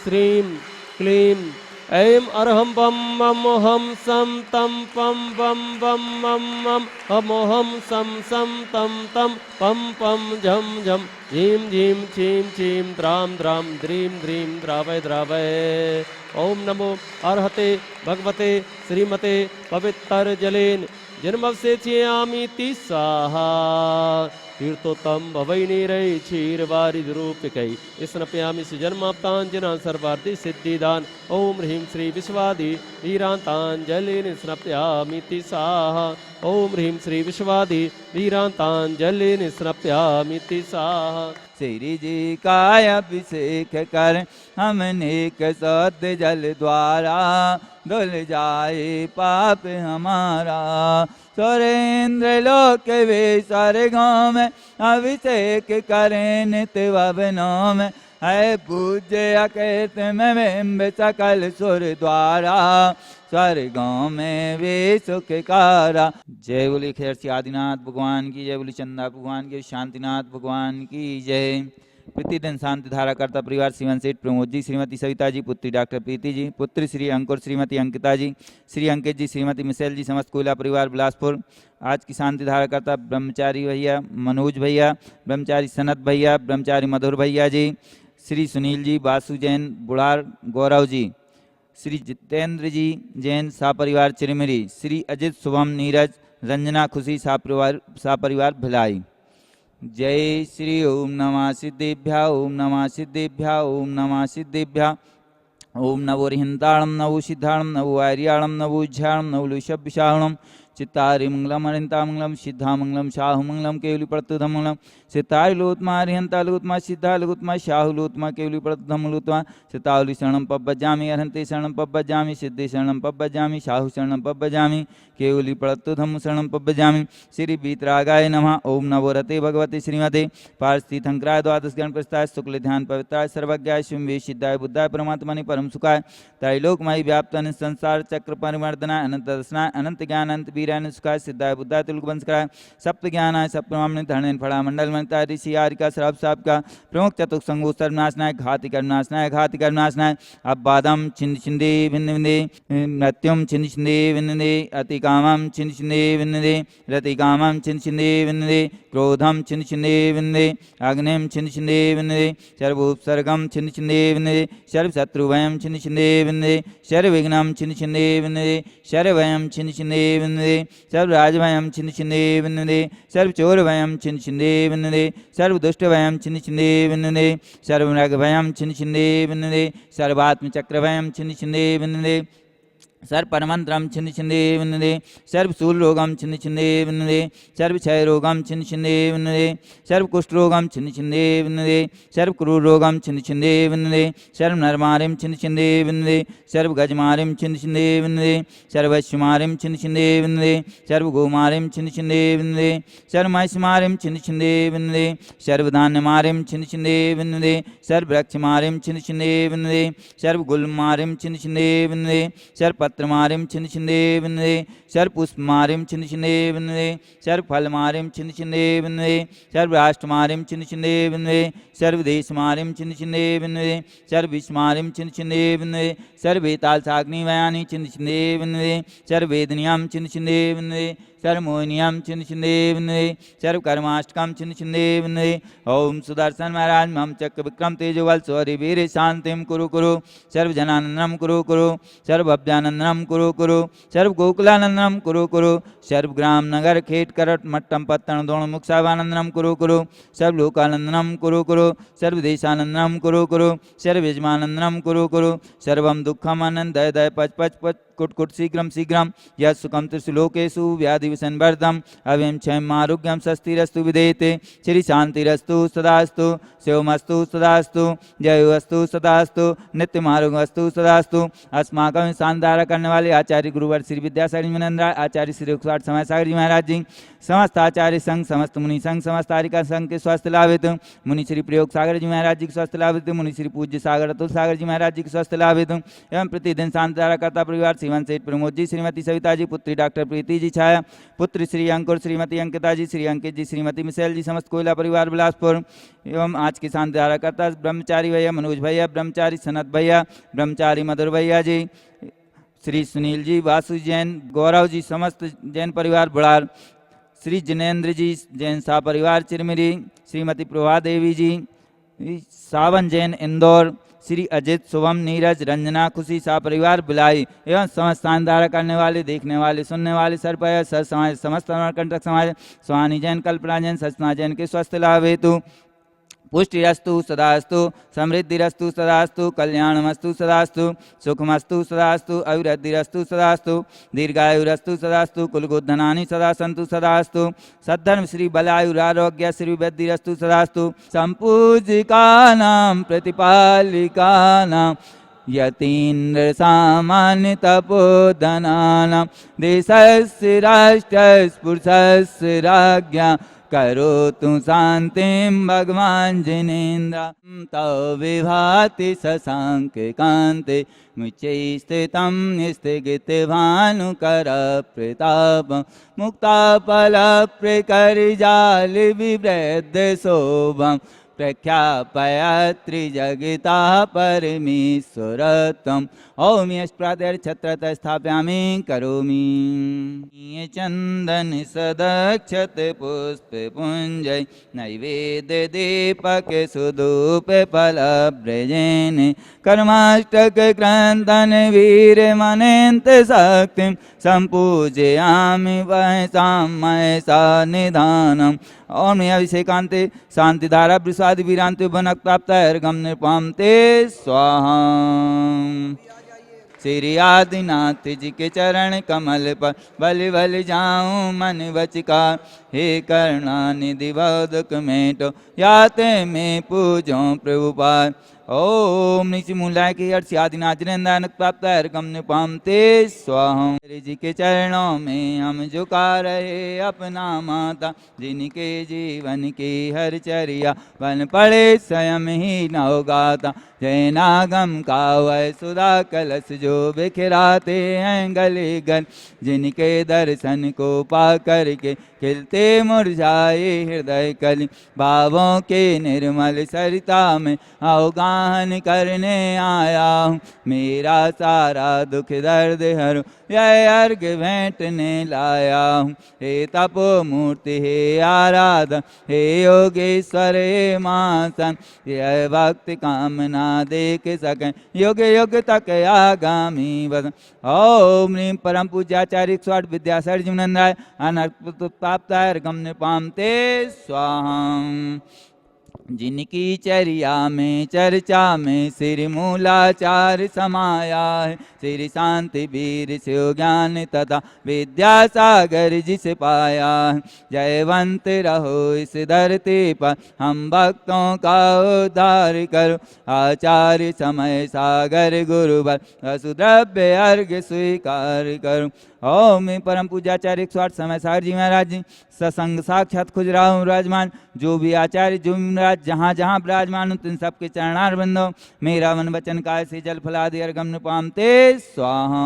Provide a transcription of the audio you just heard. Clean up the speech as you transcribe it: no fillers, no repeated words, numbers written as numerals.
श्रीं क्लीं ऐं अरहं पं मम हं सं तं पं वं वं मं मं अमोहं सं सं तं तं पं पं झं झं झीं झीं छीं छीं द्रां द्रां द्रीं द्रीं द्रावय द्रावय। ओम नमो अर्हते भगवते श्रीमते पवित्र जलेन जन्मवशेषयामीति स्वाहा। तीर्थोत्तम भवैनीरै क्षीरवारिरूपिकै स्नपयामि सुजन्माप्ताञ्जना सर्वार्थि सिद्धिदान। ओम ह्रीं श्री विश्वादि वीरांतांजलिन स्नपयामीति स्वाहा। ओम ह्रीं श्री विश्वादि वीरांतांजलिन स्नपयामीति स्वाहा। श्री जी का अभिषेक कर हमने कसद जल द्वारा धुल जाए पाप हमारा। सुरेंद्र लोक वे स्वर्गों में अभिषेक करें नित्य भवनों में है पूज्य अकृत में बिंब सकल सुर द्वारा स्वर्गों में वे सुखकारा। जय बोली खैर से आदिनाथ भगवान की जय, बोली चंदा भगवान की, शांतिनाथ भगवान की जय। प्रतिदिन शांति धारा करता परिवार श्रीमान सेठ प्रमोद जी, श्रीमती सविता जी, पुत्री डॉक्टर प्रीति जी, पुत्री श्री अंकुर, श्रीमती अंकिता जी, श्री अंकित जी, श्रीमती मिसेल जी, समस्त कोयला परिवार बिलासपुर। आज की शांति धारा करता ब्रह्मचारी भैया मनोज भैया, ब्रह्मचारी सनत भैया, ब्रह्मचारी मधुर भैया जी, श्री सुनील जी, बासु जैन बुढ़ार, गौरव जी, श्री जितेंद्र जी जैन सापरिवार चिरमिरी, श्री अजित शुभम नीरज रंजना खुशी सापरिवार भिलाई। जय श्री ओम नमः सिद्धेभ्या ओम नमः सिद्धेभ्या ओम नमः सिद्धेभ्या। ओम नवो रिहंताणम नवो सिद्धाणम नवो आर्याणम नवो ज्ञाणम नवो लुषभ्यशाणम चित्तारि मंगलम अरिंता मंगलम सिद्धा मंगलम शाहु मंगलम केवली प्रतुधम मंगलम सितारि लोत्मा अरिहंता लोत्मा सिद्धा लोत्मा शाहु लोत्मा केवली प्रतुधम लोत्मा सितावली शरणम पब्बजामि अरहंते शरणम पब्बजामि सिद्धि शरणम पब्बजामि शाहु शरणम पब्बजामि केवली प्रतुधम शरणम पब्बजामि। श्री वीतरागाय नमः। ओम नवोरते भगवते श्रीमते पारस्थितंकराय द्वादश गण प्रस्ताय शुक्ल ध्यान पवित्राय सर्वज्ञाय शिवे सिद्धाय बुद्धाय परमात्मने परम सुखाय त्रैलोकमयी व्याप्तन संसार चक्र परिवर्तनाय अनंत दर्शनाय अनंत ज्ञान अनंत वीराय सुखाय सिद्धाय बुद्धाय तुल्क वंशकाय सप्त ज्ञानाय सप्तमामने धरणेन फड़ा मंडल मनता ऋषि आरिका श्राप साप का प्रमुख चतुक संगो सर्वनाशनाय घाति कर्मनाशनाय घाति कर्मनाशनाय अबादम छिंद छिंदे भिन्न भिन्ने मृत्युम छिंद छिंदे भिन्ने अति कामम छिंद छिंदे भिन्ने रति कामम छिंद छिंदे भिन्ने क्रोधम छिंद छिंदे भिन्ने अग्निम छिंद छिंदे भिन्ने सर्वोपसर्गम छिंद छिंदे भिन्ने सर्व शत्रुभयम छिंद छिंदे भिन्ने सर्व विघ्नम छिंद छिंदे भिन्ने सर्व भयम छिंद छिंदे भिन्ने सर्व राजभयम छिंद छिंदे भिन्ने सर्व चोर भयम छिंद छिंदे भिन्ने सर्व दुष्ट भयम छिंद छिंदे भिन्ने सर्व मृग भयम छिंद छिंदे भिन्ने सर्वात्म चक्र भयम छिंद छिंदे भिन्ने सर्व परमंत्रम छिंद छिंदे विन्दे सर्व शूल रोगम छिंद छिंदे विन्दे सर्व क्षय रोगम छिंद छिंदे विन्दे सर्व कुष्ठ रोगम छिंद छिंदे विन्दे सर्व क्रूर रोगम छिंद छिंदे विन्दे सर्व नरमारिम छिंद छिंदे विन्दे सर्व गजमारिम छिंद छिंदे विन्दे सर्व वैश्यमारिम छिंद छिंदे विन्दे सर्व गोमारिम छिंद छिंदे विन्दे सर्व महिषमारिम छिंद छिंदे विन्दे सर्व धान्यमारिम छिंद छिंदे विन्दे सर्व वृक्षमारिम छिंद छिंदे विन्दे सर्व गुलमारिम छिंद छिंदे विन्दे सर्व पत्रमारिम छिंद छिंदे विन्दे सर्व पुष्पमारिम छिंद छिंदे विन्दे सर्व फलमारिम छिंद छिंदे विन्दे सर्व राष्ट्रमारिम छिंद छिंदे विन्दे सर्व देशमारिम छिंद छिंदे विन्दे सर्व विषमारिम छिंद छिंदे विन्दे सर्व वेताल साग्नि वयानि छिंद छिंदे विन्दे सर्व वेदनियाम छिंद छिंदे विन्दे सर्व मोहिनियम छिंद छिंदे विन्दे सर्व कर्माष्टकम छिंद छिंदे विन्दे। ओम सुदर्शन महाराज मम चक्र विक्रम तेजोबल सौरि वीर शांतिम कुरु कुरु सर्व जनानंदनम कुरु कुरु सर्व अभ्यानंदनम कुरु कुरु सर्व गोकुलानंदनम कुरु कुरु सर्व ग्राम नगर खेट करट मट्टम पत्तन दोण मुक्षावानंदनम कुरु कुरु सर्व लोकानंदनम कुरु कुरु सर्व देशानंदनम कुरु कुरु सर्व यजमानंदनम कुरु कुरु सर्वम दुःखम आनंद दय दय पच पच पच कुट कुट शीघ्रम शीघ्रम यत् सुखम त्रिशुलोकेषु व्याधिविसंवर्धम अव्ययं क्षयम् आरोग्यं स्वस्तिरस्तु विधेयते श्री शांतिरस्तु सदास्तु शिवमस्तु सदास्तु जयोस्तु सदास्तु नित्यमारोग्यस्तु सदास्तु अस्माकं शानदार करने वाले आचार्य गुरुवर श्री विद्यासागर जी मनंद राय, आचार्य श्री 108 समय सागर जी महाराज जी, समस्त आचार्य संघ, समस्त मुनि संघ, समस्त आरिका संघ के स्वस्थ लाभित, मुनि श्री प्रयोग सागर जी महाराज जी के स्वस्थ लाभित, मुनि श्री पूज्य सागर अतुल सागर जी महाराज जी के स्वस्थ लाभित एवं प्रतिदिन शांतिधारा करता परिवार श्रीमंत सेठ प्रमोद जी, श्रीमती सविता जी, पुत्री डॉक्टर प्रीति जी छाया, पुत्र श्री अंकुर, श्रीमती अंकिता जी, श्री अंकित जी, श्रीमती मिसेल जी, समस्त कोयला परिवार बिलासपुर एवं आज की शांतिधारा करता ब्रह्मचारी भैया मनोज भैया, ब्रह्मचारी सनत भैया, ब्रह्मचारी मधुर भैया जी, श्री सुनील जी, वासु जैन, गौरव जी, समस्त जैन परिवार बुढ़ार, श्री जिनेन्द्र जी जैन शाह परिवार चिरमिरी, श्रीमती प्रभा देवी जी, सावन जैन इंदौर, श्री अजित, शुभम, नीरज, रंजना, खुशी शाह परिवार बिलाई एवं समस्त शानदार करने वाले, देखने वाले, सुनने वाले सर्पय सर समाज, समस्त अमरकंटक समाज, स्वानी जैन, कल्पना जैन, सचना जैन के स्वस्थ लाभ हेतु पुष्टिरस्तु सदास्तु, समृद्धिरस्तु सदास्तु, कल्याणमस्तु सदास्तु, सुखमस्तु सदास्तु, अभिवृद्धिरस्तु सदास्तु, दीर्घायुरस्तु सदास्तु, कुलगोधनानि सदा सन्तु सदास्तु, सद्धर्म श्री बलायुरारोग्य श्री वृद्धिरस्तु सदास्तु, संपूजिकानां प्रतिपालिकानां यतीन्द्र सामान्य तपोधनानां देशस्य राष्ट्रस्य पुरुषस्य राज्ञा करोतु शान्तिं भगवान् जिनेन्द्र तव विभाति शशांक कान्ते मुच्चै स्थितं स्थगितभानुकर प्रताप मुक्ताफल प्रकरजाल विवृद्ध शोभम् प्रख्यापयत्रिजगता परमेश्वरत्वम् ओम यष्प्रातर्छत्रत स्थापयामि करोमि चंदन सदक्षत पुष्प पुंजय नैवेद्य दीपक सुधूप फलव्रजेन कर्माष्टक क्रंदन वीर मनेन्त शक्तिं संपूजयामि वहसां महसा निधानम् ओम अभिषेकांते शांतिधारा वृषादि वीरांत बनक प्राप्त अर्घम निपाम ते स्वाहा। श्री आदिनाथ जी के चरण कमल पर बल बल जाऊं मन वचिकार हे करुणा निधि बौद्धक मेटो याते में पूजो प्रभुपाद ओम निचि मूलाय के अर्थ आदिनाथ जिनेन्द्र प्राप्त अर्घम निपाम ते स्वाहा। जी के चरणों में हम झुका रहे अपना माता जिनके जीवन की हर चर्या बन पड़े स्वयं ही नौ गाता जय नागम कावय सुधा कलश जो बिखराते हैं गले गल जिनके दर्शन को पा करके खिलते मुरझाए हृदय कली भावों के निर्मल सरिता में अवगाहन करने आया हूँ मेरा सारा दुख दर्द हरो यह अर्घ भेंटने लाया हूँ हे तपो मूर्ति हे आराधन हे योगेश्वर हे मासन यह भक्ति कामना देख सकें युग युग तक आगामी बदन ओम ह्रीं परम पूज्याचार्य 108 विद्यासागर जी मनंद राय अनर्थ प्राप्त अर्घम निपाम ते स्वाहा। जिनकी चर्या में चर्चा में श्री मूलाचार समाया है श्री शांति वीर शिव ज्ञान तथा विद्यासागर जिसे पाया है जयवंत रहो इस धरती पर हम भक्तों का उद्धार करो आचार्य समय सागर गुरुवर वसुद्रव्य अर्घ स्वीकार करो ओम परम पूज्याचार्य 108 समय सागर जी महाराज जी सत्संग साक्षात खुजराहू विराजमान जो भी आचार्य जो भी महाराज जहाँ जहाँ विराजमान तीन सबके चरणार बंदो मेरा मन वचन काय से जल फलादि अर्घम निपाम ते स्वाहा।